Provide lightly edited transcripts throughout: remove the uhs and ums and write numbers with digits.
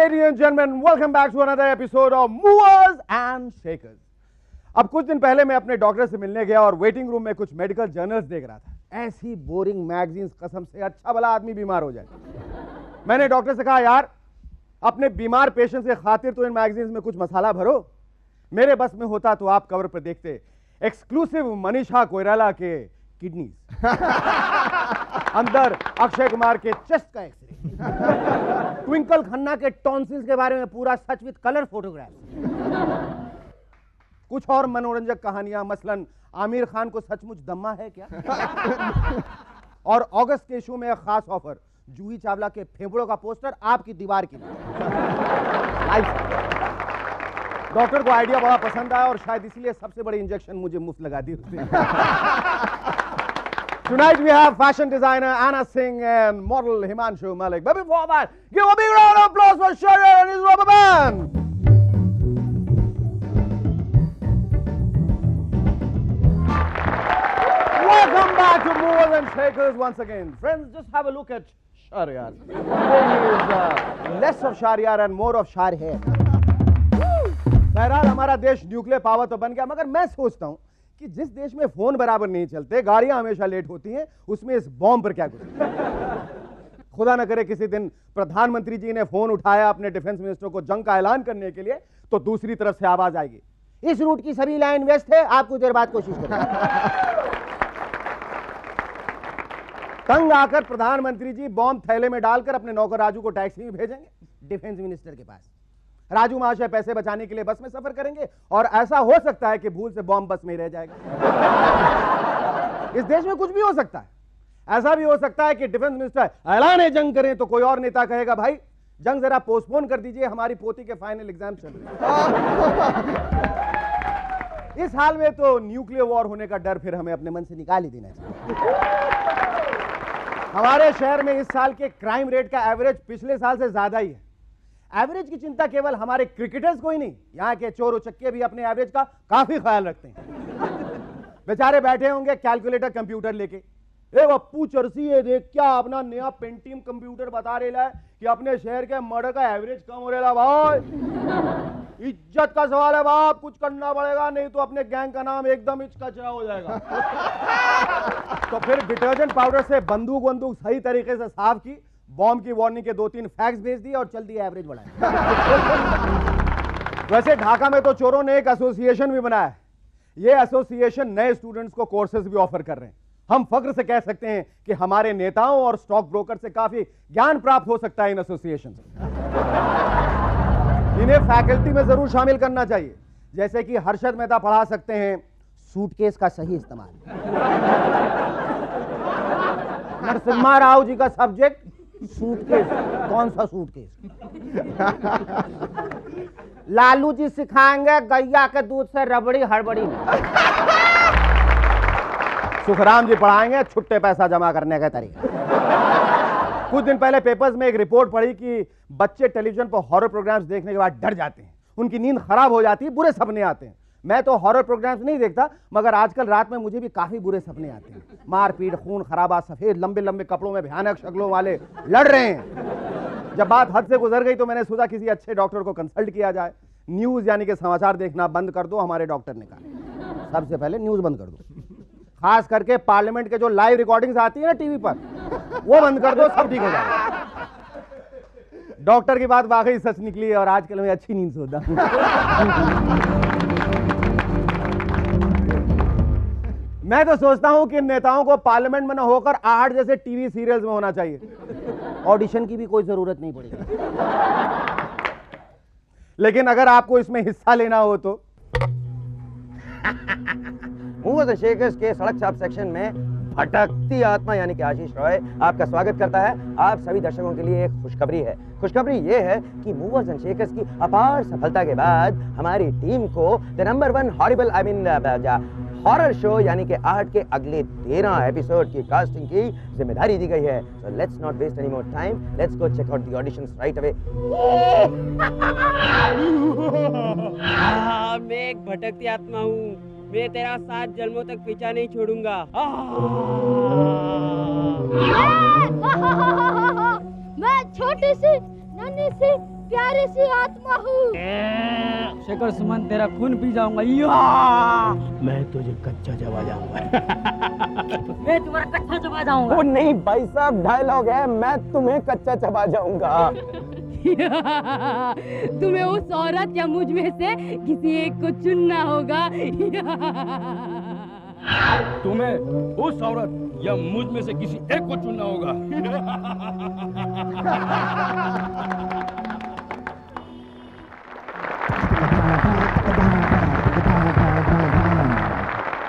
ladies and gentlemen, welcome back to another episode of Movers and Shakers. अब कुछ दिन पहले मैं अपने डॉक्टर से मिलने गया और वेटिंग रूम में कुछ मेडिकल जर्नल्स देख रहा था। ऐसी बोरिंग मैगजीन्स, कसम से अच्छा भला आदमी बीमार हो जाए। मैंने डॉक्टर से कहा, यार अपने बीमार पेशेंट के खातिर तो इन मैगजीन्स में कुछ मसाला भरो। मेरे बस में होता तो आप कवर पर देखते एक्सक्लूसिव मनीषा कोइराला के किडनीज, अंदर अक्षय कुमार के चेस्ट का एक्सरे, ट्विंकल खन्ना के टॉन्सिल्स के बारे में पूरा सच विद कलर फोटोग्राफ, कुछ और मनोरंजक कहानियां, मसलन आमिर खान को सचमुच दम्मा है क्या, और अगस्त के इशू में एक खास ऑफर, जूही चावला के फेफड़ों का पोस्टर आपकी दीवार के लिए। डॉक्टर को आइडिया बड़ा पसंद आया और शायद इसलिए सबसे बड़ी इंजेक्शन मुझे मुफ्त लगा दी उसने। Tonight we have fashion designer Anna Singh and model Himanshu Malik. But before that, give a big round of applause for Sharia and his rubber band. Welcome back to Movers and Shakers once again. Friends, just have a look at Sharia. There is less of Sharia and more of Shar-Hai. बहरहाल हमारा देश nuclear power तो बन गया, मगर मैं सोचता हूं कि जिस देश में फोन बराबर नहीं चलते, गाड़ियां हमेशा लेट होती हैं, उसमें इस बॉम्ब पर क्या गुजरे। खुदा न करे किसी दिन प्रधानमंत्री जी ने फोन उठाया अपने डिफेंस मिनिस्टर को जंग का ऐलान करने के लिए, तो दूसरी तरफ से आवाज आएगी, इस रूट की सभी लाइन वेस्ट है, आप कुछ देर बाद कोशिश करें। तंग आकर प्रधानमंत्री जी बॉम्ब थैले में डालकर अपने नौकर राजू को टैक्सी में भेजेंगे डिफेंस मिनिस्टर के पास। राजू महाशय पैसे बचाने के लिए बस में सफर करेंगे और ऐसा हो सकता है कि भूल से बॉम्ब बस में ही रह जाएगा। इस देश में कुछ भी हो सकता है। ऐसा भी हो सकता है कि डिफेंस मिनिस्टर ऐलान जंग करें तो कोई और नेता कहेगा, भाई जंग जरा पोस्टपोन कर दीजिए, हमारी पोती के फाइनल एग्जाम चल रहे हैं। इस हाल में तो न्यूक्लियर वॉर होने का डर फिर हमें अपने मन से निकाल ही देना चाहिए। हमारे शहर में इस साल के क्राइम रेट का एवरेज पिछले साल से ज्यादा ही है। एवरेज की चिंता केवल हमारे क्रिकेटर्स को ही नहीं, यहाँ के चोर उचक्के भी अपने एवरेज का काफी ख्याल रखते हैं। बेचारे बैठे होंगे कैलकुलेटर कंप्यूटर लेके, ए बप्पू चरसी ये देख क्या अपना नया पेंटियम कंप्यूटर बता रहा है कि अपने शहर के मर्डर का एवरेज कम हो रहा भाई। इज्जत का सवाल है बाप, कुछ करना पड़ेगा, नहीं तो अपने गैंग का नाम एकदम कचरा हो जाएगा। तो फिर डिटर्जेंट पाउडर से बंदूक वंदूक सही तरीके से साफ की, बॉम्ब की वार्निंग के 2-3 फैक्स भेज दिए और चल दिया एवरेज बढ़ाया। वैसे ढाका में तो चोरों ने एक एसोसिएशन भी बनाया है। ये एसोसिएशन नए स्टूडेंट्स को कोर्सेज भी ऑफर कर रहे हैं। हम फख्र से कह सकते हैं कि हमारे नेताओं और स्टॉक ब्रोकर से काफी ज्ञान प्राप्त हो सकता है इन एसोसिएशन से। इन्हें फैकल्टी में जरूर शामिल करना चाहिए। जैसे कि हर्षद मेहता पढ़ा सकते हैं सूटकेस का सही इस्तेमाल, नरसिम्हा राव जी का सब्जेक्ट सूटकेस, कौन सा सूटकेस, लालू जी सिखाएंगे गैया के दूध से रबड़ी हड़बड़ी, सुखराम जी पढ़ाएंगे छुट्टे पैसा जमा करने का तरीका। कुछ दिन पहले पेपर्स में एक रिपोर्ट पढ़ी कि बच्चे टेलीविजन पर हॉरर प्रोग्राम्स देखने के बाद डर जाते हैं, उनकी नींद खराब हो जाती है, बुरे सपने आते हैं। मैं तो हॉरर प्रोग्राम्स नहीं देखता, मगर आजकल रात में मुझे भी काफी बुरे सपने आते हैं। मारपीट, खून खराबा, सफेद लंबे लंबे कपड़ों में भयानक शक्लों वाले लड़ रहे हैं। जब बात हद से गुजर गई तो मैंने सोचा किसी अच्छे डॉक्टर को कंसल्ट किया जाए। न्यूज यानी कि समाचार देखना बंद कर दो, हमारे डॉक्टर ने कहा सबसे पहले न्यूज बंद कर दो। खास करके पार्लियामेंट के जो लाइव रिकॉर्डिंग्स आती है ना टीवी पर, वो बंद कर दो, सब ठीक हो जाएगा। डॉक्टर की बात वाकई सच निकली और आजकल मैं अच्छी नींद सोता हूं। मैं तो सोचता हूं कि नेताओं को पार्लियामेंट में न होकर आहट जैसे टीवी सीरियल्स में होना चाहिए। ऑडिशन की भी कोई जरूरत नहीं पड़ेगी। लेकिन अगर आपको इसमें हिस्सा लेना हो तो मूवर्स एंड शेकर्स के सड़क छाप सेक्शन में भटकती आत्मा यानी कि आशीष रॉय आपका स्वागत करता है। आप सभी दर्शकों के लिए एक खुशखबरी है। खुशखबरी ये है कि मूवर्स एंड शेकर्स की अपार सफलता के बाद हमारी टीम को the number 1 horrible horror show यानी कि आहट के अगले 13 एपिसोड की कास्टिंग की जिम्मेदारी दी गई है। So let's not waste any more time, let's go check out the auditions right away. मैं एक भटकती आत्मा हूँ, मैं तेरा 7 जन्मों तक पीछा नहीं छोड़ूंगा। मैं छोटी सी नन्ही सी प्यारी सी आत्मा हूँ। शेखर सुमन तेरा खून पी जाऊंगा। मैं तुझे कच्चा चबा जाऊंगा। मैं तुम्हारा कच्चा चबा जाऊंगा। वो नहीं भाई साहब, डायलॉग है, मैं तुम्हें कच्चा चबा जाऊंगा। तुम्हें उस औरत या मुझ में से किसी एक को चुनना होगा। तुम्हें उस औरत या मुझ में से किसी एक को चुनना होगा।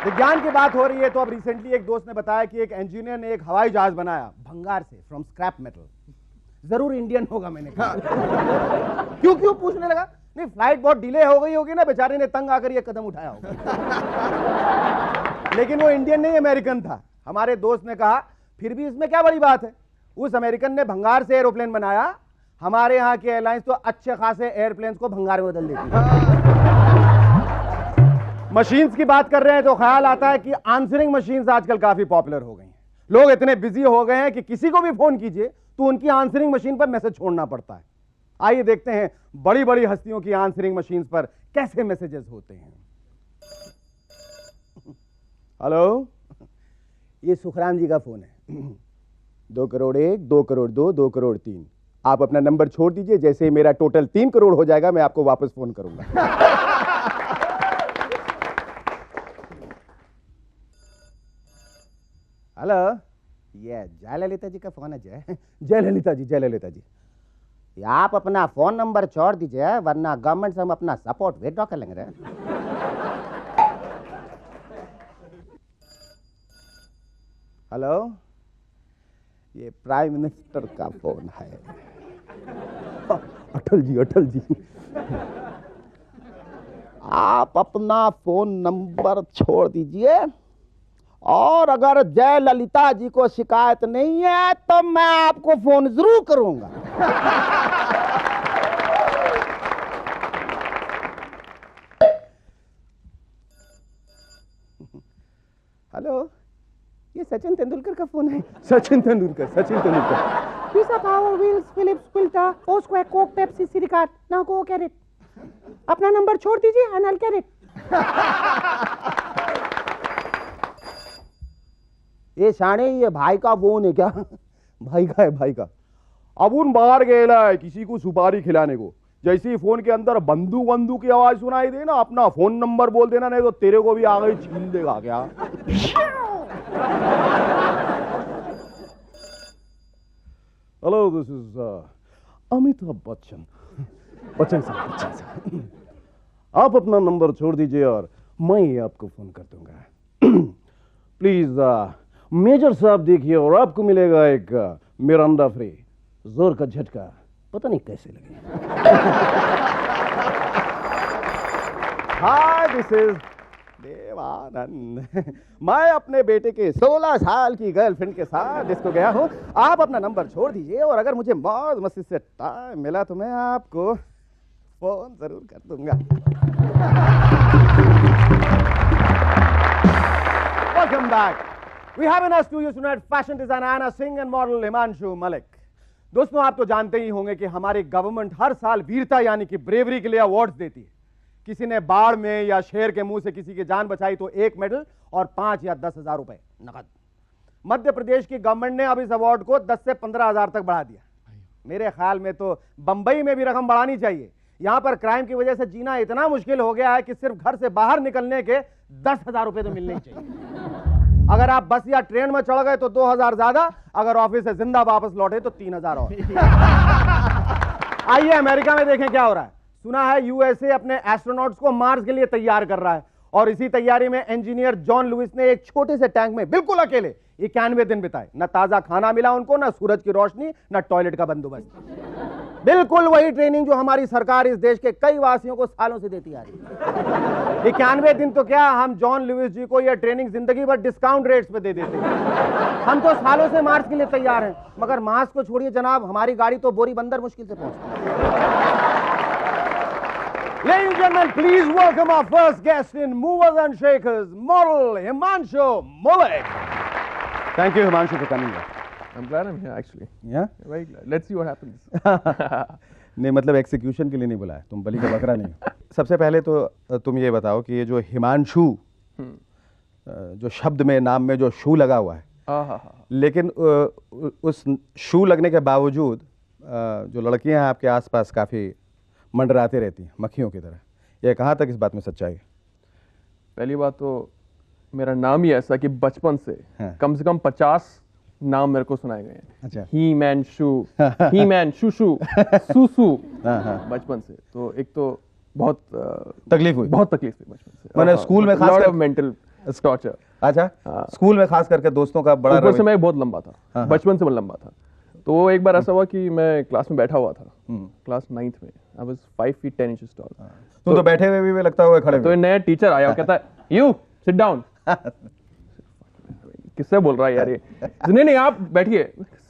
विज्ञान की बात हो रही है तो अब रिसेंटली एक दोस्त ने बताया कि एक इंजीनियर ने एक हवाई जहाज बनाया भंगार से, फ्रॉम स्क्रैप मेटल। जरूर इंडियन होगा, मैंने कहा। क्यों पूछने लगा? नहीं, फ्लाइट बहुत डिले हो गई होगी ना, बेचारे ने तंग आकर ये कदम उठाया होगा। लेकिन वो इंडियन नहीं, अमेरिकन था। हमारे दोस्त ने कहा फिर भी इसमें क्या बड़ी बात है, उस अमेरिकन ने भंगार से एरोप्लेन बनाया, हमारे यहाँ की एयरलाइंस तो अच्छे खासे एयरप्लेन को भंगार में बदल देती है। मशीन्स की बात कर रहे हैं तो ख्याल आता है कि आंसरिंग मशीन्स आजकल काफी पॉपुलर हो गई हैं। लोग इतने बिजी हो गए हैं कि किसी को भी फोन कीजिए तो उनकी आंसरिंग मशीन पर मैसेज छोड़ना पड़ता है। आइए देखते हैं बड़ी बड़ी हस्तियों की आंसरिंग मशीन्स पर कैसे मैसेजेस होते हैं। हेलो, ये सुखराम जी का फोन है। 2 करोड़ 1, 2 करोड़ 2, 2 करोड़ 3। आप अपना नंबर छोड़ दीजिए, जैसे ही मेरा टोटल 3 करोड़ हो जाएगा मैं आपको वापस फोन करूंगा। हेलो, ये जयललिता जी का फोन है। जयललिता जी, आप अपना फोन नंबर छोड़ दीजिए वरना गवर्नमेंट से हम अपना सपोर्ट विड्रॉ कर लेंगे। हेलो, ये प्राइम मिनिस्टर का फोन है। अटल जी, आप अपना फोन नंबर छोड़ दीजिए और अगर जयललिता जी को शिकायत नहीं है तो मैं आपको फोन जरूर करूंगा। हेलो, ये सचिन तेंदुलकर का फोन है। Sachin Tendulkar. Pizza, power, wheels, Philips, filter, O square, Coke, Pepsi, Siricard. Now go get it. अपना नंबर छोड़ दीजिए and I'll get it. ये शाणे, ये भाई का फोन है क्या? भाई का। अब उन बाहर गया है किसी को सुपारी खिलाने को, जैसे ही फोन के अंदर बंदूक की आवाज सुनाई दे ना, अपना फोन नंबर बोल देना, नहीं तो तेरे को भी आ गई छीन देगा क्या। Hello, this is Amitabh Bachchan साहब। आप अपना नंबर छोड़ दीजिए और मैं आपको फोन कर दूंगा। प्लीज मेजर साहब देखिए और आपको मिलेगा एक मिरांडा फ्री। जोर का झटका, पता नहीं कैसे लगे। हाय, दिस इज देवानंद। मैं अपने बेटे के 16 साल की गर्लफ्रेंड के साथ डिस्को गया हूँ। आप अपना नंबर छोड़ दीजिए और अगर मुझे मौज मस्ती से टाइम मिला तो मैं आपको फोन जरूर कर दूंगा। Welcome back. We have in our studio tonight fashion designer Anna Singh and model Himanshu Malik. दोस्तों, आप तो जानते ही होंगे कि हमारी गवर्नमेंट हर साल वीरता यानी कि ब्रेवरी के लिए अवार्ड्स देती है। किसी ने बाढ़ में या शेर के मुंह से किसी की जान बचाई तो 1 मेडल और 5 या 10 हजार रुपए नकद। मध्य प्रदेश की गवर्नमेंट ने अब इस अवार्ड को 10 से 15 हजार तक बढ़ा दिया। मेरे ख्याल में तो बंबई में भी रकम बढ़ानी चाहिए। यहां पर क्राइम की वजह से जीना इतना मुश्किल हो गया है कि सिर्फ घर से बाहर निकलने के 10 हजार रुपए तो मिलने ही चाहिए। अगर आप बस या ट्रेन में चढ़ गए तो 2000 ज्यादा, अगर ऑफिस से जिंदा वापस लौटे तो 3000 और। आइए अमेरिका में देखें क्या हो रहा है। सुना है यूएसए अपने एस्ट्रोनॉट्स को मार्स के लिए तैयार कर रहा है और इसी तैयारी में इंजीनियर जॉन लुइस ने एक छोटे से टैंक में बिल्कुल अकेले 91 दिन बिताए। न ताजा खाना मिला उनको, न सूरज की रोशनी, न टॉयलेट का बंदोबस्त। बिल्कुल वही ट्रेनिंग जो हमारी सरकार इस देश के कई वासियों को सालों से देती आ रही है। 91 दिन तो क्या, हम जॉन लुइस जी को यह ट्रेनिंग जिंदगी भर डिस्काउंट रेट्स पे दे देते हैं। हम तो सालों से मार्स के लिए तैयार हैं, मगर मार्स को छोड़िए जनाब, हमारी गाड़ी तो बोरी बंदर मुश्किल से पहुंचती है। Ladies and gentlemen, please welcome our first guest in Movers and Shakers, model Himanshu Malik. Thank you, Himanshu, for coming here. I'm glad I'm here, actually. Yeah? Very glad. Let's see what happens. नहीं मतलब execution के लिए नहीं बुलाया, तुम बलि का बकरा नहीं हो। सबसे पहले तो तुम ये बताओ कि ये जो हिमांशु जो शब्द में नाम में जो शू लगा हुआ है, लेकिन उस शू लगने के बावजूद जो लड़कियां हैं आपके आसपास काफ़ी मंडराती रहती हैं मक्खियों की तरह, ये कहाँ तक इस बात में सच्चाई है? पहली बात तो मेरा नाम ही ऐसा कि बचपन से कम से कम 50 नाम मेरे को सुनाए गए हैं। अच्छा। ही मैन शू, ही मैन शू शू, सू सू, बचपन से। तो एक तो बहुत तकलीफ हुई? बहुत तकलीफ हुई बचपन से। मैंने स्कूल में खास मेंटल टॉर्चर। अच्छा, स्कूल में खास करके दोस्तों का बड़ा ऊपर से मैं बहुत लंबा था, बचपन से बहुत लंबा था। तो एक बार ऐसा हुआ कि मैं क्लास में बैठा हुआ था, क्लास 9th में। I was 5 feet 10 inches tall। तुम तो बैठे हुए भी लगता हुआ खड़े तो एक नया टीचर आया, वो कहता है यू सिट डाउन। किससे बोल रहा है यार ये? नहीं आप बैठिए।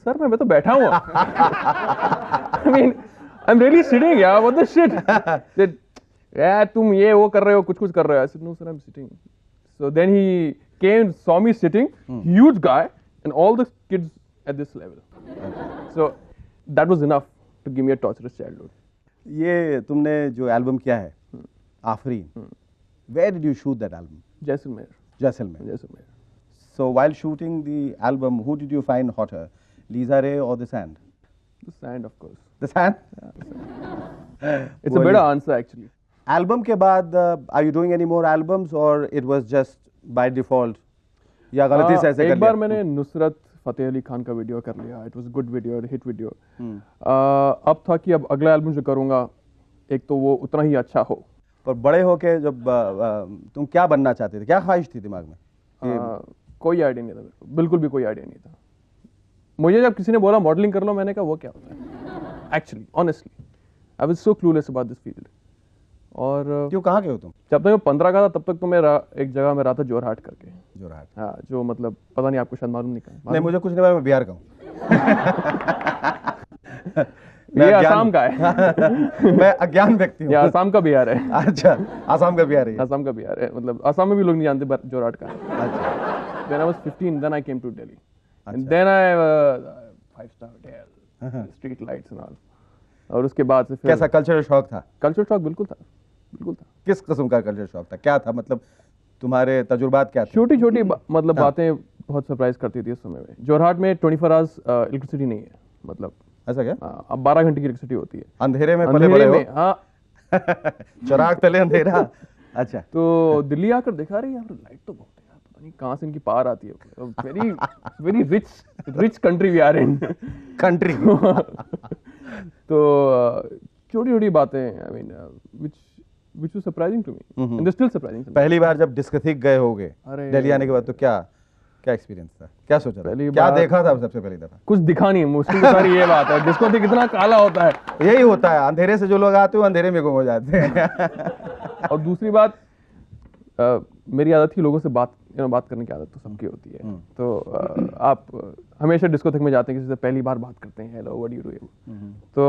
सर मैं तो बैठा हूँ। I mean I am really sitting यार, व्हाट द शिट। यार तुम ये वो कर रहे हो, कुछ कर रहे हो। I said no sir I am sitting. So then he came, saw me sitting, huge guy and all the kids at this level. So that was enough to give me a torturous childhood. ये तुमने जो album किया है Afreen, where did you shoot that album? Jaisalmer. Jaisalmer. So while shooting the album, who did you find hotter, Lisa Ray or the sand? The sand, of course. The sand? It's a better answer actually. Album के बाद are you doing any more albums or it was just by default? या गलती से ऐसे कर लिया? एक बार मैंने नुसरत फतेह अली खान का वीडियो कर लिया। It was a good video, hit video. अब था कि अब अगला एल्बम जो करूँगा एक तो वो उतना ही अच्छा हो। पर बड़े होके जब तुम क्या बनना चाहते थे, क्या ख्वाहिश थी दिमाग में? कोई आइडिया नहीं था मेरे को, बिल्कुल भी कोई आइडिया नहीं था मुझे। जब किसी ने बोला मॉडलिंग कर लो, मैंने कहा वो क्या होता है? Actually honestly I was so clueless about this field. और क्यों, कहाँ के हो तुम? जब तक मैं 15 का था तब तक तो मैं एक जगह में रहा था, जोरहाट करके। जोरहाट? हाँ, जो मतलब पता नहीं आपको शायद मालूम नहीं कहा। नहीं मुझे कुछ नहीं, मैं बिहार का हूँ। ये आसाम का है। मैं अज्ञान व्यक्ति हूँ। ये आसाम का बिहार है। अच्छा, आसाम का बिहार है। आसाम का बिहार है, मतलब आसाम में भी लोग नहीं जानते जोरहाट का है। अच्छा। When I was 15, then I came to Delhi, and then I 5-star hotel, street lights and all. और उसके बाद से फिर कैसा कल्चरल शौक था? कल्चरल शौक बिल्कुल था, बिल्कुल था। किस किस्म का कल्चरल शौक था? क्या था मतलब तुम्हारे तजुर्बात क्या थे? छोटी छोटी मतलब बातें बहुत सरप्राइज करती थी उस समय में। जोरहाट में 24 आवर्स इलेक्ट्रिसिटी नहीं है, मतलब ऐसा क्या? अब 12 घंटे की इलेक्ट्रिसिटी होती है। अंधेरे में पले बड़े हो? हाँ। चिराग तले अंधेरा। अच्छा। तो दिल्ली आकर देखा रही यहाँ पर लाइट तो बहुत है, पता नहीं कहाँ से इनकी पावर आती है। Very very rich country we are in. Country. तो छोटी छोटी बातें, I mean which was surprising to me, and they're still surprising to me. पहली बार जब डिस्कोथेक गए होगे दिल्ली आने के बाद, तो क्या एक्सपीरियंस था? क्या सोचा था? क्या देखा था सबसे पहली दफा? कुछ दिखा नहीं, मुश्किल तो सारी ये बात है। डिस्कोथेक कितना काला होता है। यही होता है, अंधेरे से जो लोग आते हैं अंधेरे में गुम हो जाते हैं। और दूसरी बात, मेरी आदत थी लोगों से बात करने की आदत तो सबकी होती है। तो आप हमेशा डिस्कोथेक में जाते हैं, किसी से पहली बार बात करते हैं, hello what do you do. तो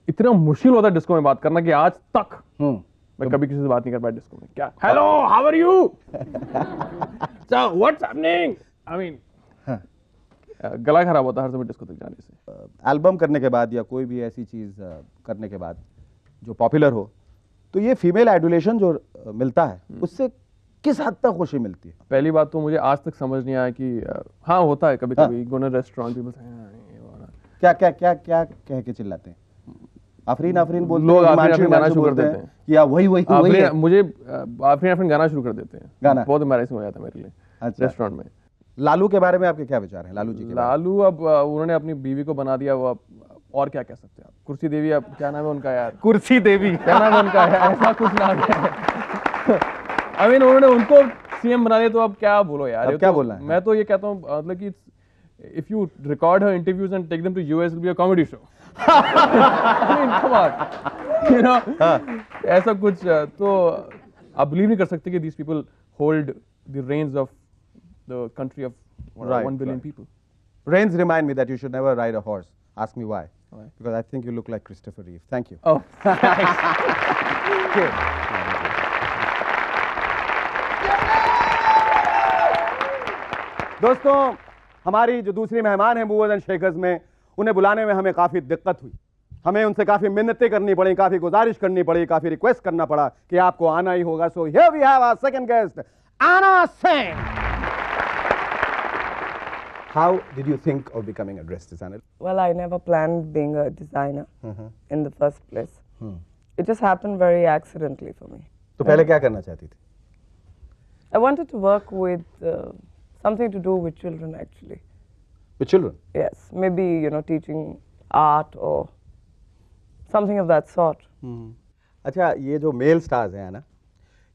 इतना मुश्किल होता है डिस्को में बात करना कि आज तक मैं कभी किसी से बात नहीं कर पाया डिस्को में। क्या hello how are you, so what's happening, I mean गला खराब होता है हर समय डिस्कोथेक जाने से। एल्बम करने के बाद या कोई भी ऐसी चीज करने के बाद जो पॉपुलर हो, तो ये फीमेल एडुलेशन जो मिलता है उससे किस हद तक खुशी मिलती है? पहली बात तो मुझे आज तक समझ नहीं आया कि हाँ होता है कभी कभी। गो ना रेस्टोरेंट, पीपल क्या क्या क्या क्या कह के चिल्लाते हैं? आफरीन आफरीन बोलते हैं, लोग आफरीन गाना शुरू कर देते हैं, या वही मुझे आफरीन गाना शुरू कर देते हैं। गाना बहुत एम्बैरेसिंग हो जाता है मेरे लिए। अच्छा। रेस्टोरेंट में। लालू के बारे में आपके क्या विचार हैं? लालू जी के लालू अब उन्होंने अपनी बीवी को बना दिया, वो अब और क्या कह सकते हैं आप। कुर्सी देवी, अब क्या नाम है उनका यार? कुर्सी देवी क्या नाम है उनका है? ऐसा कुछ नाम है। आई मीन उन्होंने उनको सीएम बना दिया, तो अब क्या बोलो यार। अब क्या बोलना है? मैं तो ये कहता हूँ मतलब कि if you record her interviews and take them to US, it'll be a comedy show. I mean, come on, you know, ऐसा कुछ। तो आप believe नहीं कर सकते कि these people hold the reins of the country of 1 billion people. Reins remind me that you should never ride a horse. Ask me why. Because I think you look like Christopher Reeve. Thank you. Oh, दोस्तों, हमारी जो दूसरी मेहमान है movers and shakers में, उन्हें बुलाने में हमें काफ़ी दिक्कत हुई, हमें उनसे काफी मिन्नतें करनी पड़ी, काफी गुजारिश करनी पड़ी, काफी रिक्वेस्ट करना पड़ा कि आपको आना ही होगा. So here we have our second guest, Anna Singh. How did you think of becoming a dress designer? Well, I never planned being a designer in the first place. It just happened very accidentally for me. तो पहले क्या करना चाहती थी? I wanted to work with something to do with children, actually. With children? Yes, maybe, you know, teaching art or something of that sort. अच्छा, ये जो mail stars हैं ना,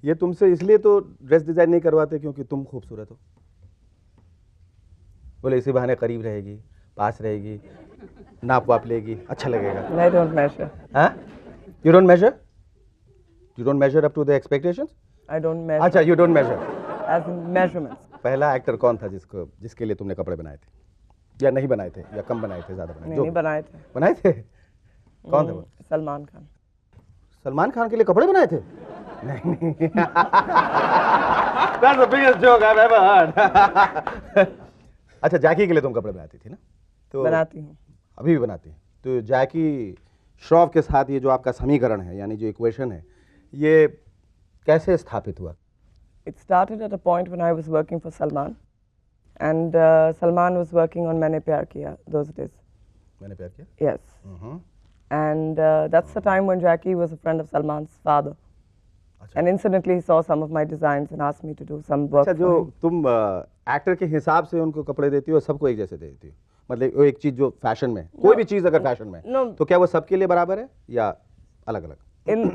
ये तुमसे इसलिए तो ड्रेस डिजाइन नहीं करवाते क्योंकि तुम खूबसूरत हो. बोले इसी बहाने करीब रहेगी, पास रहेगी, नाप वाप लेगी, अच्छा लगेगा. And I don't measure. हाँ? You don't measure? You don't measure up to the expectations? I don't measure. अच्छा, you don't measure. As in measurements. पहला एक्टर कौन था जिसके लिए तुमने कपड़े बनाए थे, या नहीं बनाए थे, या कम बनाए थे, ज्यादा बनाए थे? नहीं बनाए थे. बनाए थे. कौन थे वो? सलमान खान. सलमान खान के लिए कपड़े बनाए थे? नहीं. That's the biggest joke I've ever heard. अच्छा, जैकी के लिए तुम कपड़े बनाती थी ना? तो बनाती हूँ. अभी भी बनाती हैं. तो जैकी श्रॉफ के साथ ये जो आपका समीकरण है, यानी जो इक्वेशन है, ये कैसे स्थापित हुआ? It started at a point when I was working for Salman, and Salman was working on Maine Pyar Kiya those days. मैंने प्यार किया. Yes. And that's the time when Jackie was a friend of Salman's father. And incidentally, he saw some of my designs and asked me to do some work. अच्छा, जो for him. तुम actor के हिसाब से उनको कपड़े देती हो, सबको एक जैसे देती हो? मतलब वो एक चीज जो फैशन में, कोई भी चीज अगर फैशन में, No. तो क्या वो सबके लिए बराबर है या अलग अलग?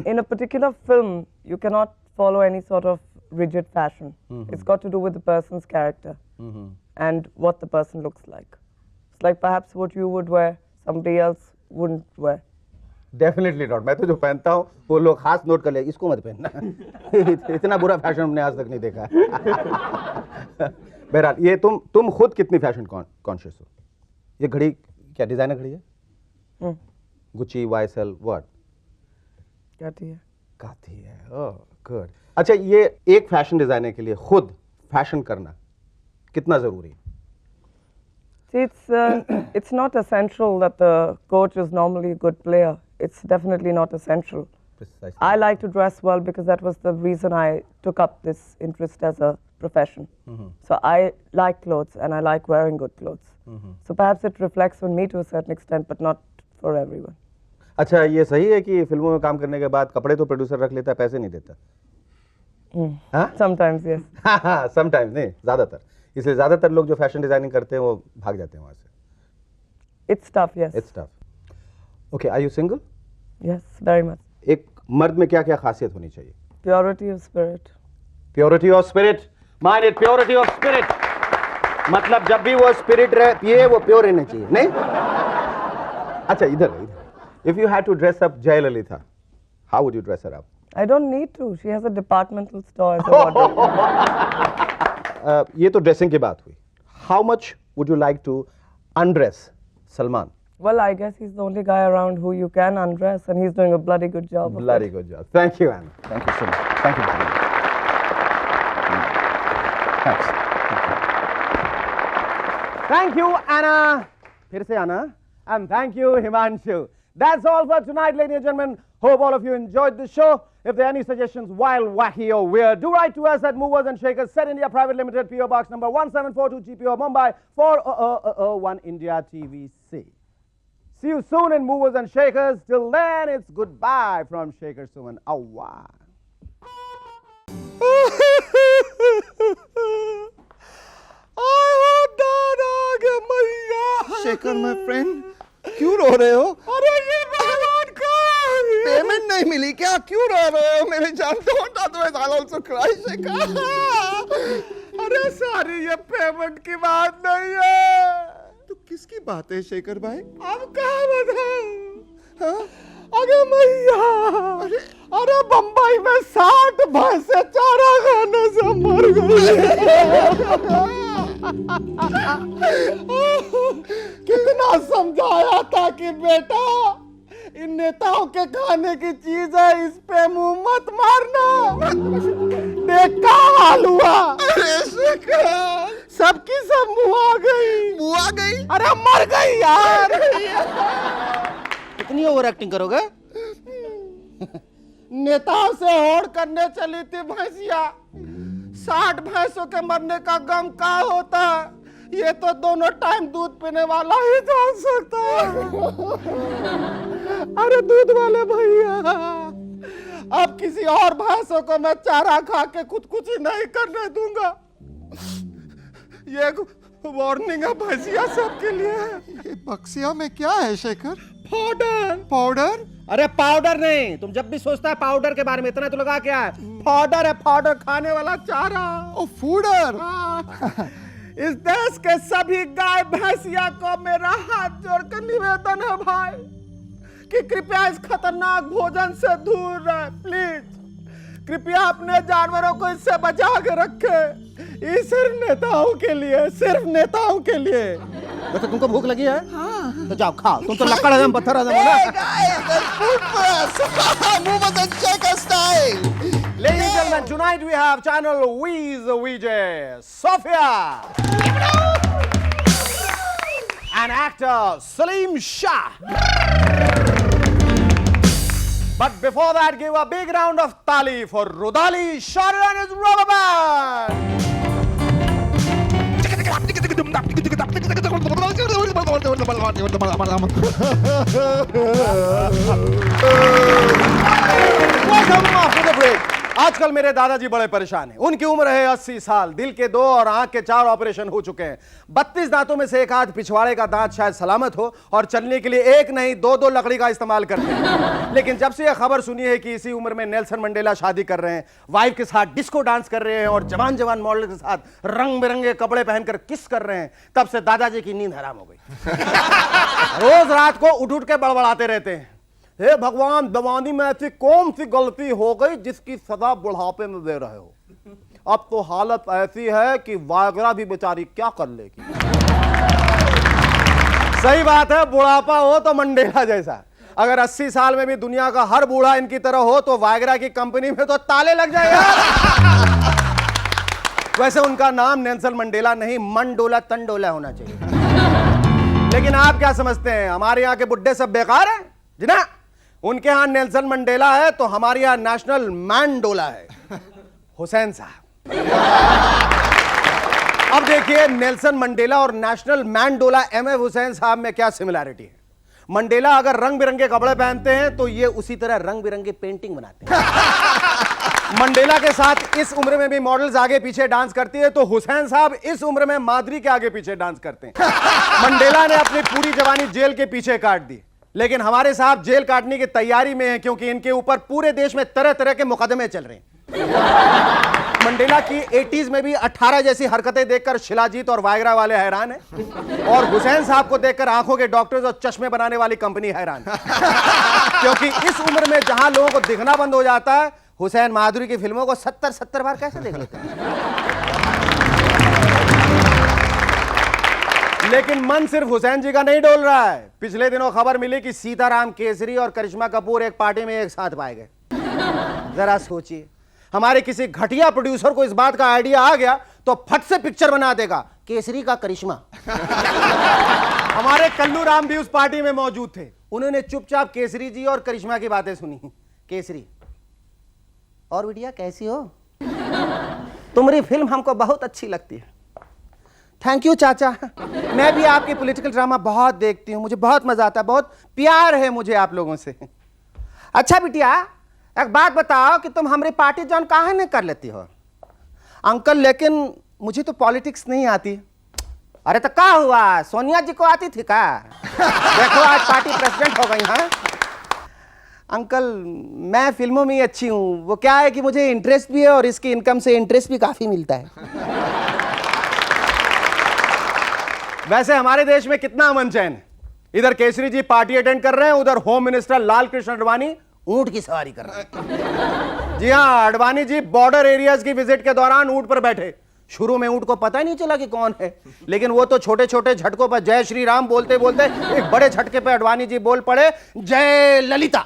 In a particular film, you cannot follow any sort of rigid fashion. It's got to do with the person's character and what the person looks like. It's like perhaps what you would wear, somebody else wouldn't wear. Definitely not. मैं तो जो पहनता हूँ वो लोग खास note कर ले, इसको मत पहनना. इतना बुरा फैशन हमने आज तक नहीं देखा. बहरहाल, ये तुम खुद कितनी फैशन कॉन्शियस हो? ये घड़ी क्या डिजाइनर घड़ी है? Gucci, YSL, what? Cartier. काती है. Oh good. अच्छा, ये एक फैशन डिजाइनर के लिए खुद फैशन करना कितना जरूरी है? See, it's not essential that the coach is normally a good player. It's definitely not essential. Precisely. I like to dress well because that was the reason I took up this interest as a profession. So I like clothes and I like wearing good clothes. So perhaps it reflects on me to a certain extent, but not for everyone. अच्छा, ये सही है कि फिल्मों में काम करने के बाद कपड़े तो प्रोड्यूसर रख लेता है, पैसे नहीं देता? हाँ? Sometimes, yes. समटाइम्स नहीं, ज्यादातर. इसलिए ज्यादातर लोग जो फैशन डिजाइनिंग करते हैं वो भाग जाते हैं वहां से. It's tough, yes. It's tough. Okay, are you single? Yes, very much. एक मर्द में क्या क्या खासियत होनी चाहिए? Purity of spirit. Purity of spirit. Mind it, purity of spirit. मतलब जब भी वो स्पिरिट पिए वो प्योर रहना चाहिए, नहीं? अच्छा, इधर. If you had to dress up Jayalalithaa, how would you dress her up? I don't need to. She has a departmental store as a wardrobe. ये तो ड्रेसिंग की बात हुई. How much would you like to undress Salman? Well, I guess he's the only guy around who you can undress, and he's doing a bloody good job. of Bloody it. good job. Thank you, Anna. Thank you so much. Thank you very much. Thanks. Thank you, Anna. फिर से Anna. And thank you, Himanshu. That's all for tonight, ladies and gentlemen. Hope all of you enjoyed the show. If there are any suggestions, wild, wacky, or weird, do write to us at Movers and Shakers, Set India Private Limited, PO Box number 1742, GPO, Mumbai, 401 India TVC. See you soon in Movers and Shakers. Till then, it's goodbye from Shaker Suman. Awa. Shekhar my friend, क्यों रो रहे हो? अरे ये मेहमान का payment नहीं मिली क्या? क्यों रो रहे हो? मेरे जान तो I'll also cry, शेखर. अरे सारी ये पेमेंट की बात नहीं है. तो किसकी बात है शेखर भाई? अब कहाँ बताऊं? अरे मैया, अरे बम्बई में 60 भैंसे चारा खाने से मर गई. कितना समझाया था कि बेटा इन नेताओं के खाने की चीज है, इस पे मुंह मत मारना. देख का हाल हुआ. अरे सबकी सब मुँह आ गई. अरे मर गई यार. इतनी ओवर एक्टिंग करोगे? नेताओं से होड़ करने चली थी भैंसिया, 60 भैंसों के मरने का गम क्या होता है, ये तो दोनों टाइम दूध पीने वाला ही जान सकता है। अरे दूध वाले भैया, अब किसी और भैंसों को मैं चारा खा के खुदकुशी नहीं करने दूंगा। ये वार्निंग है भैंसिया सबके लिए। ये बक्सिया में क्या है शेखर? पाउडर। पाउडर? अरे पाउडर नहीं, तुम जब भी सोचता है पाउडर के बारे में इतना तो लगा क्या है? पाउडर है, पाउडर खाने वाला चारा। ओ फूडर। इस देश के सभी गाय भैंसिया को मेरा हाथ जोड़कर निवेदन है भाई कि कृपया इस खतरनाक भोजन से दूर रहे। प्लीज कृपया अपने जानवरों को इससे बचा के रखे। ये सिर्फ नेताओं के लिए, सिर्फ नेताओं के लिए। वैसे तुमको भूख लगी है? हाँ। तो जाओ खाओ, तुम तो लकड़ आदम पत्थर आदम हो ना। Ladies and gentlemen, tonight we have channel Wiz Vijay, Sophia, and actor Salim Shah. But before that, give a big round of tali for Rudali Sharan and his rubber band. Welcome after the break. आजकल मेरे दादाजी बड़े परेशान हैं। उनकी उम्र है 80 साल, दिल के 2 और आंख के 4 ऑपरेशन हो चुके हैं। 32 दांतों में से एक आध पिछवाड़े का दांत शायद सलामत हो और चलने के लिए एक नहीं 2-2 लकड़ी का इस्तेमाल करते हैं। लेकिन जब से यह खबर सुनी है कि इसी उम्र में नेल्सन मंडेला शादी कर रहे हैं, वाइफ के साथ डिस्को डांस कर रहे हैं और जवान जवान मॉडल के साथ रंग बिरंगे कपड़े पहनकर किस कर रहे हैं, तब से दादाजी की नींद हराम हो गई। रोज रात को उठ उठ के बड़बड़ाते रहते हैं, हे भगवान, जवानी में ऐसी कौन सी गलती हो गई जिसकी सजा बुढ़ापे में दे रहे हो। अब तो हालत ऐसी है कि वायग्रा भी बेचारी क्या कर लेगी। सही बात है, बुढ़ापा हो तो मंडेला जैसा। अगर 80 साल में भी दुनिया का हर बूढ़ा इनकी तरह हो तो वायग्रा की कंपनी में तो ताले लग जाएगा। वैसे उनका नाम नेल्सन मंडेला नहीं, मंडोला तंडोला होना चाहिए। लेकिन आप क्या समझते हैं, हमारे यहाँ के बुड्ढे सब बेकार हैं? जी ना, उनके यहां नेल्सन मंडेला है तो हमारे यहां नेशनल मैंडोला है, हुसैन साहब। अब देखिए, नेल्सन मंडेला और नेशनल मैंडोला एमएफ हुसैन साहब में क्या सिमिलैरिटी है। मंडेला अगर रंग बिरंगे कपड़े पहनते हैं तो ये उसी तरह रंग बिरंगे पेंटिंग बनाते हैं। मंडेला के साथ इस उम्र में भी मॉडल्स आगे पीछे डांस करती है तो हुसैन साहब इस उम्र में मादरी के आगे पीछे डांस करते हैं। मंडेला ने अपनी पूरी जवानी जेल के पीछे काट दी, लेकिन हमारे साहब जेल काटने की तैयारी में हैं क्योंकि इनके ऊपर पूरे देश में तरह तरह के मुकदमे चल रहे हैं। मंडेला की 80s में भी 18 जैसी हरकतें देखकर शिलाजीत और वायग्रा वाले हैरान हैं और हुसैन साहब को देखकर आंखों के डॉक्टर्स और चश्मे बनाने वाली कंपनी हैरान है। क्योंकि इस उम्र में जहां लोगों को दिखना बंद हो जाता है, हुसैन माधुरी की फिल्मों को 70-70 बार कैसे देख लेते हैं। लेकिन मन सिर्फ हुसैन जी का नहीं डोल रहा है। पिछले दिनों खबर मिली कि सीताराम केसरी और करिश्मा कपूर एक पार्टी में एक साथ पाए गए। जरा सोचिए, हमारे किसी घटिया प्रोड्यूसर को इस बात का आइडिया आ गया तो फट से पिक्चर बना देगा, केसरी का करिश्मा। हमारे कल्लू राम भी उस पार्टी में मौजूद थे। उन्होंने चुपचाप केसरी जी और करिश्मा की बातें सुनी। केसरी, और बिटिया कैसी हो? तुम्हारी फिल्म हमको बहुत अच्छी लगती है। थैंक यू चाचा, मैं भी आपकी पॉलिटिकल ड्रामा बहुत देखती हूँ, मुझे बहुत मजा आता है, बहुत प्यार है मुझे आप लोगों से। अच्छा बिटिया, एक बात बताओ कि तुम हमारी पार्टी ज्वाइन काहे नहीं कर लेती हो? अंकल, लेकिन मुझे तो पॉलिटिक्स नहीं आती। अरे तो क्या हुआ, सोनिया जी को आती थी क्या? देखो आज पार्टी प्रेसिडेंट हो गई। हाँ अंकल, मैं फिल्मों में ही अच्छी हूँ। वो क्या है कि मुझे इंटरेस्ट भी है और इसकी इनकम से इंटरेस्ट भी काफी मिलता है। वैसे हमारे देश में कितना अमन चैन है। इधर केसरी जी पार्टी अटेंड कर रहे हैं, उधर होम मिनिस्टर लाल कृष्ण आडवाणी ऊंट की सवारी कर रहे हैं। जी हाँ, आडवाणी जी बॉर्डर एरियाज की विजिट के दौरान ऊंट पर बैठे। शुरू में ऊंट को पता ही नहीं चला कि कौन है, लेकिन वो तो छोटे छोटे झटकों पर जय श्री राम बोलते बोलते एक बड़े झटके पे आडवाणी जी बोल पड़े, जय ललिता।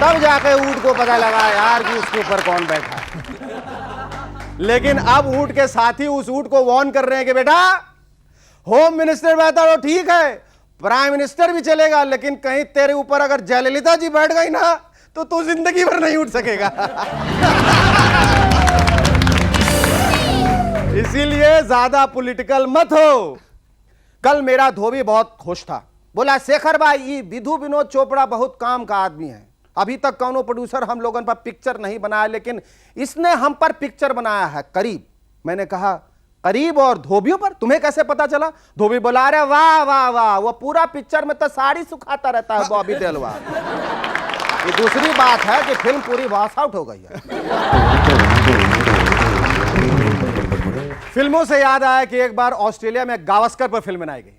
तब जाके ऊंट को पता लगा यार कि उसके ऊपर कौन बैठा। लेकिन अब ऊंट के साथी उस ऊंट को वार्न कर रहे हैं कि बेटा, होम मिनिस्टर बैठा तो ठीक है, प्राइम मिनिस्टर भी चलेगा, लेकिन कहीं तेरे ऊपर अगर जयललिता जी बैठ गई ना तो तू जिंदगी भर नहीं उठ सकेगा। इसीलिए ज्यादा पॉलिटिकल मत हो। कल मेरा धोबी बहुत खुश था, बोला शेखर भाई ये विधु विनोद चोपड़ा बहुत काम का आदमी है, अभी तक कौनो प्रोड्यूसर हम लोगों पर पिक्चर नहीं बनाया, लेकिन इसने हम पर पिक्चर बनाया है करीब। मैंने कहा करीब और धोबियों पर तुम्हें कैसे पता चला? धोबी बोला अरे वाह वाह वाह, वो पूरा पिक्चर में तो साड़ी सुखाता रहता है बॉबी देओल। ये दूसरी बात है कि फिल्म पूरी वॉश आउट हो गई है। फिल्मों से याद आया कि एक बार ऑस्ट्रेलिया में गावस्कर पर फिल्म बनाई गई।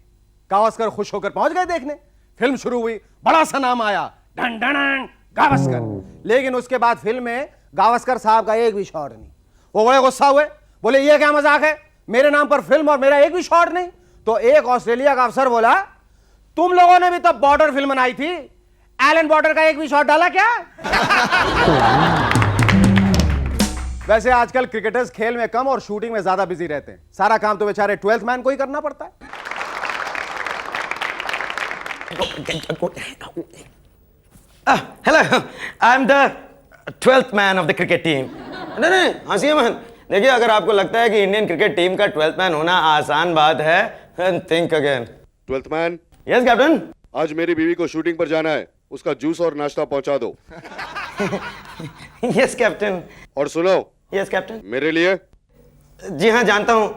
गावस्कर खुश होकर पहुंच गए देखने। फिल्म शुरू हुई, बड़ा सा नाम आया, डन डन डन गावस्कर। लेकिन उसके बाद फिल्म में गावस्कर साहब का एक भी शॉट नहीं। वो बड़े गुस्सा हुए, बोले ये क्या मजाक है, मेरे नाम पर फिल्म और मेरा एक भी शॉट नहीं। तो एक ऑस्ट्रेलिया का अफसर बोला तुम लोगों ने भी तो बॉर्डर फिल्म बनाई थी, एलन बॉर्डर का एक भी शॉट डाला क्या? वैसे आजकल क्रिकेटर्स खेल में कम और शूटिंग में ज्यादा बिजी रहते हैं। सारा काम तो बेचारे 12th मैन को ही करना पड़ता है। Hello, I am the 12th man of the cricket team. नहीं हंसिए मत। देखिए, अगर आपको लगता है कि इंडियन क्रिकेट टीम का 12th मैन होना आसान बात है, think again. 12th man. Yes captain. आज मेरी बीवी को शूटिंग पर जाना है, उसका जूस और नाश्ता पहुंचा दो। Yes captain. और सुनो। Yes captain. मेरे लिए? जी हाँ जानता हूँ,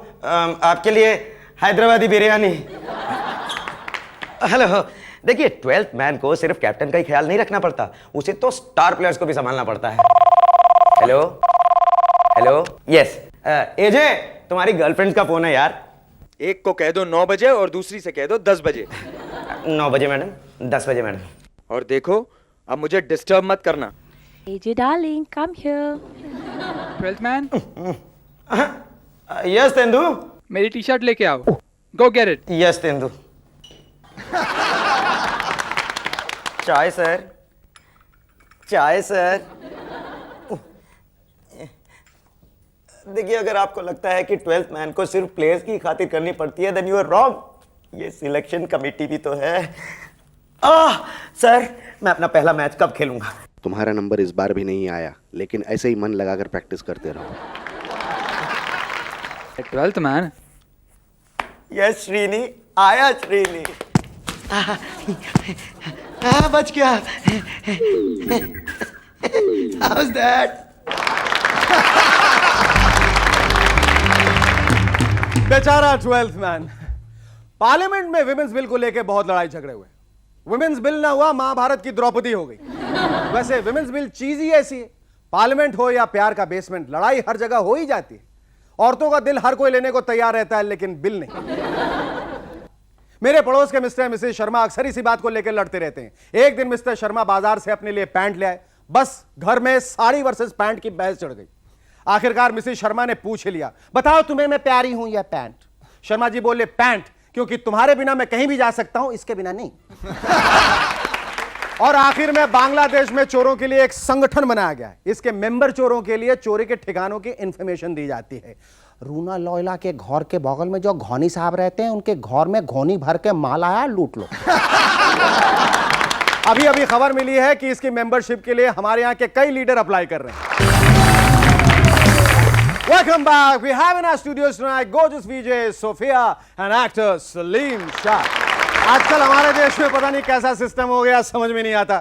आपके लिए हैदराबादी बिरयानी। हेलो, देखिए 12th मैन को सिर्फ कैप्टन का ही ख्याल नहीं रखना पड़ता, उसे तो स्टार प्लेयर्स को भी संभालना पड़ता है। हेलो हेलो, यस एजे, तुम्हारी गर्लफ्रेंड का फोन है यार। एक को कह दो 9 बजे और दूसरी से कह दो 10 बजे। 9 बजे मैडम, 10 बजे मैडम। और देखो, अब मुझे डिस्टर्ब मत करना। AJ darling, come here. 12th man? Yes tendu. मेरी टी शर्ट लेके आओ। Go get it. Yes tendu. चाय सर, चाय सर। देखिए, अगर आपको लगता है कि 12th मैन को सिर्फ प्लेयर्स की खातिर करनी पड़ती है, देन यू आर रॉन्ग। ये सिलेक्शन कमेटी भी तो है। सर, मैं अपना पहला मैच कब खेलूंगा? तुम्हारा नंबर इस बार भी नहीं आया, लेकिन ऐसे ही मन लगाकर प्रैक्टिस करते रहो। 12th man? यस श्रीनी, आया श्रीनी। बच गया। How's that? बेचारा 12th मैन। पार्लियामेंट में विमेंस बिल को लेकर बहुत लड़ाई झगड़े हुए। विमेंस बिल ना हुआ, महाभारत की द्रौपदी हो गई। वैसे विमेंस बिल चीज ही ऐसी है, पार्लियामेंट हो या प्यार का बेसमेंट, लड़ाई हर जगह हो ही जाती है। औरतों का दिल हर कोई लेने को तैयार रहता है, लेकिन बिल नहीं। मेरे पड़ोस के मिस्टर मिसेस शर्मा अक्सर इसी बात को लेकर लड़ते रहते हैं। एक दिन मिस्टर शर्मा बाजार से अपने लिए पैंट ले आए, बस घर में साड़ी वर्सेस पैंट की बहस चढ़ गई। आखिरकार मिसेस शर्मा ने पूछ लिया, बताओ तुम्हें मैं प्यारी हूं या पैंट? शर्मा जी बोले पैंट, क्योंकि तुम्हारे बिना मैं कहीं भी जा सकता हूं, इसके बिना नहीं। और आखिर में बांग्लादेश में चोरों के लिए एक संगठन बनाया गया है। इसके मेंबर चोरों के लिए चोरी के ठिकानों की इंफॉर्मेशन दी जाती है। रूना लॉयला के घर के बगल में जो घोनी साहब रहते हैं, उनके घर में घोनी भर के माल आया, लूट लो। अभी अभी खबर मिली है कि इसकी मेंबरशिप के लिए हमारे यहाँ के कई लीडर अप्लाई कर रहे हैं। Welcome back. We have in our studios tonight gorgeous VJ Sophia and actor Salim Shah. आजकल हमारे देश में पता नहीं कैसा सिस्टम हो गया, समझ में नहीं आता।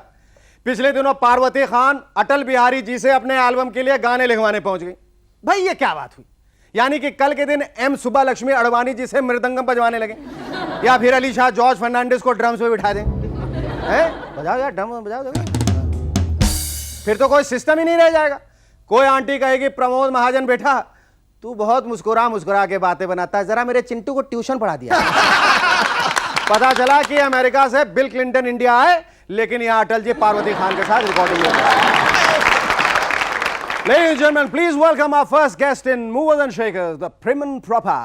पिछले दिनों पार्वती खान अटल बिहारी जी से अपने एल्बम के लिए गाने लिखवाने पहुंच गई। भाई ये क्या बात हुई? यानी कि कल के दिन एम सुब्बा लक्ष्मी अडवाणी जी से मृदंगम बजवाने लगे, या फिर अली शाह जॉर्ज फर्नांडिस को ड्रम्स पे बिठा दें। बजाओ यार, ड्रम बजाओ। फिर तो कोई सिस्टम ही नहीं रह जाएगा। कोई आंटी कहेगी प्रमोद महाजन बेटा तू बहुत मुस्कुरा मुस्कुरा के बातें बनाता है, जरा मेरे चिंटू को ट्यूशन पढ़ा दिया। पता चला कि अमेरिका से बिल क्लिंटन इंडिया आए, लेकिन यहां अटल जी पार्वती खान के साथ रिकॉर्डिंग हो गई। Ladies and gentlemen, please welcome our first guest in Movers and Shakers, the prim and proper,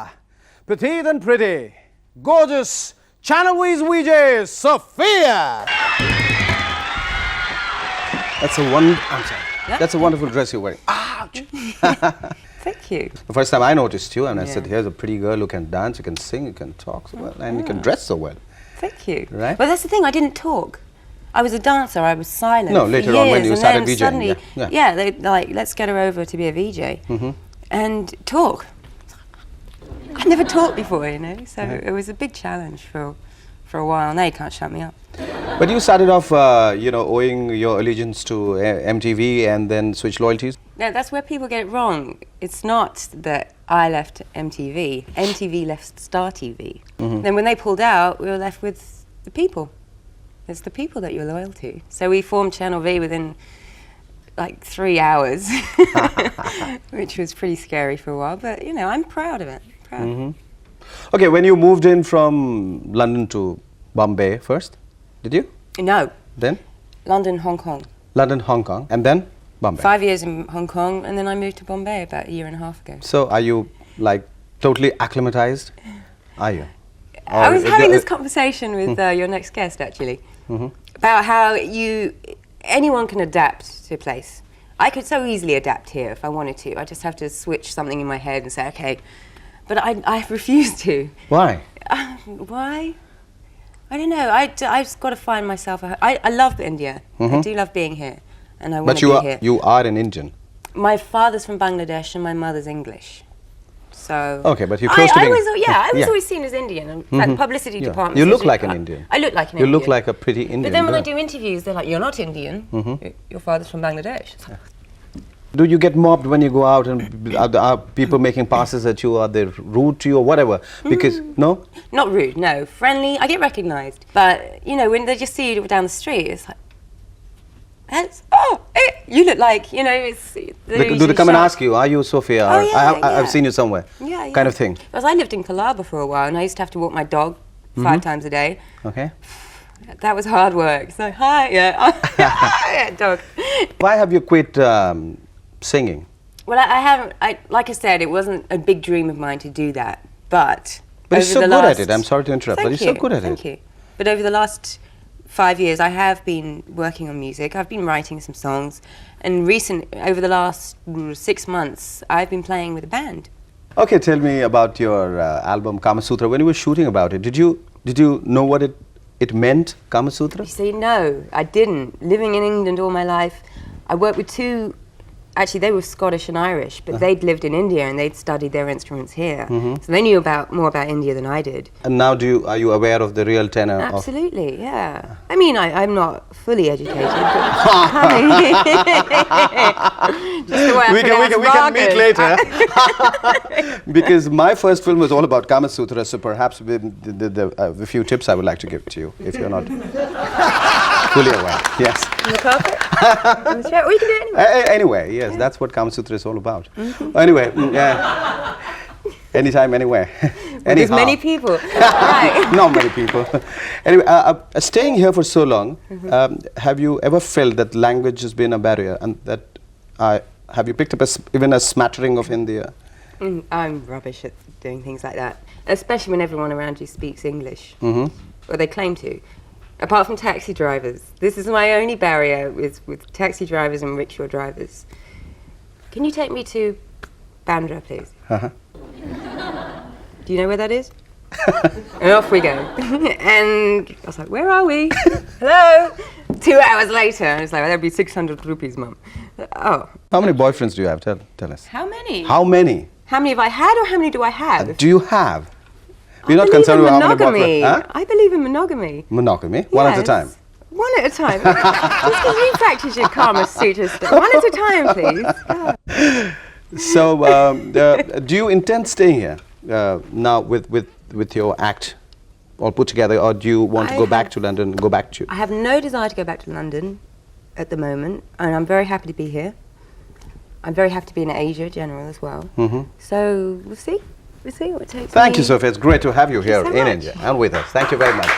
petite and pretty, gorgeous Channel VJ Sophia. That's a That's a wonderful dress you're wearing. Ouch! Thank you. The first time I noticed you, and I said, here's a pretty girl who can dance, you can sing, you can talk so well, and you can dress so well. Thank you. Right? Well, that's the thing. I didn't talk. I was a dancer. I was silent. No, for later years, on when you and started then VJing, Suddenly, yeah. they're like, let's get her over to be a VJ and talk. I never talked before, you know, so it was a big challenge for a while. Now you can't shut me up. But you started off, owing your allegiance to MTV and then switched loyalties. No, that's where people get it wrong. It's not that I left MTV. MTV left Star TV. Then when they pulled out, we were left with the people. It's the people that you're loyal to. So we formed Channel V within like 3 hours, which was pretty scary for a while. But, you know, I'm proud of it. Proud. Okay, when you moved in from London to Bombay first, did you? No. Then? London, Hong Kong. London, Hong Kong, and then Bombay. 5 years in Hong Kong, and then I moved to Bombay about a year and a half ago. So are you like totally acclimatized? Are you? I was having this conversation with your next guest, actually, about how anyone can adapt to a place. I could so easily adapt here if I wanted to. I just have to switch something in my head and say, okay. But I refuse to. Why? Why? I don't know. I just got to find myself. I love India. I do love being here, and I want to be here. You are an Indian. My father's from Bangladesh and my mother's English. So okay, but you're close to being... I was always seen as Indian. In fact, publicity department. You look like an Indian. I look like an Indian. You look like a pretty Indian. But then when I do interviews, they're like, "You're not Indian. Your father's from Bangladesh." Do you get mobbed when you go out and are people making passes at you? Are they rude to you or whatever? Because, no? Not rude, no. Friendly. I get recognised. But, you know, when they just see you down the street, it's like, you look like, you know, it's... Do they come and ask you, are you Sophia? Oh, yeah, I've seen you somewhere. Yeah, yeah. Kind of thing. Because I lived in Colaba for a while and I used to have to walk my dog 5 times a day. Okay. That was hard work. So, hi, yeah, dog. Why have you quit singing? Well, I haven't, like I said, it wasn't a big dream of mine to do that, but you're so good at it. I'm sorry to interrupt, but you're so good at it. Thank you. But over the last 5 years, I have been working on music. I've been writing some songs, and over the last 6 months, I've been playing with a band. Okay, tell me about your album Kama Sutra. When you were shooting about it, did you know what it meant, Kama Sutra? You see, no, I didn't. Living in England all my life, I worked with two. Actually, they were Scottish and Irish, but they'd lived in India and they'd studied their instruments here. So they knew more about India than I did. And now are you aware of the real tenor? Absolutely, yeah. I mean, I'm not fully educated, but just the way we can meet later. Because my first film was all about Kama Sutra, so perhaps a few tips I would like to give to you, if you're not fully aware. Yes. On the carpet? On the chair? Or you can do it anyway. Anyway, yes, that's what Kama Sutra is all about. Anyway, anytime, anywhere. There's many people. Right. Not many people. Anyway, staying here for so long, have you ever felt that language has been a barrier, and that have you picked up even a smattering of Hindi? I'm rubbish at doing things like that, especially when everyone around you speaks English, or they claim to. Apart from taxi drivers. This is my only barrier with taxi drivers and rickshaw drivers. Can you take me to Bandra, please? Do you know where that is? And off we go. And I was like, where are we? Hello? 2 hours later, I was like, that'd be 600 rupees, Mum. Oh. How many boyfriends do you have? Tell us. How many? How many? How many have I had, or how many do I have? Do you have? We're not concerned with how many boyfriends. I believe in monogamy. Monogamy? One at a time? One at a time. Just because you practice your Kama Sutra stuff. One at a time, please. So, do you intend staying here now with your act all put together, or do you want to go back to London and go back to... I have no desire to go back to London at the moment, and I'm very happy to be here. I'm very happy to be in Asia general as well. So, we'll see. We'll see what it takes. Thank you, Sophia. It's great to have you here in India and with us. Thank you very much.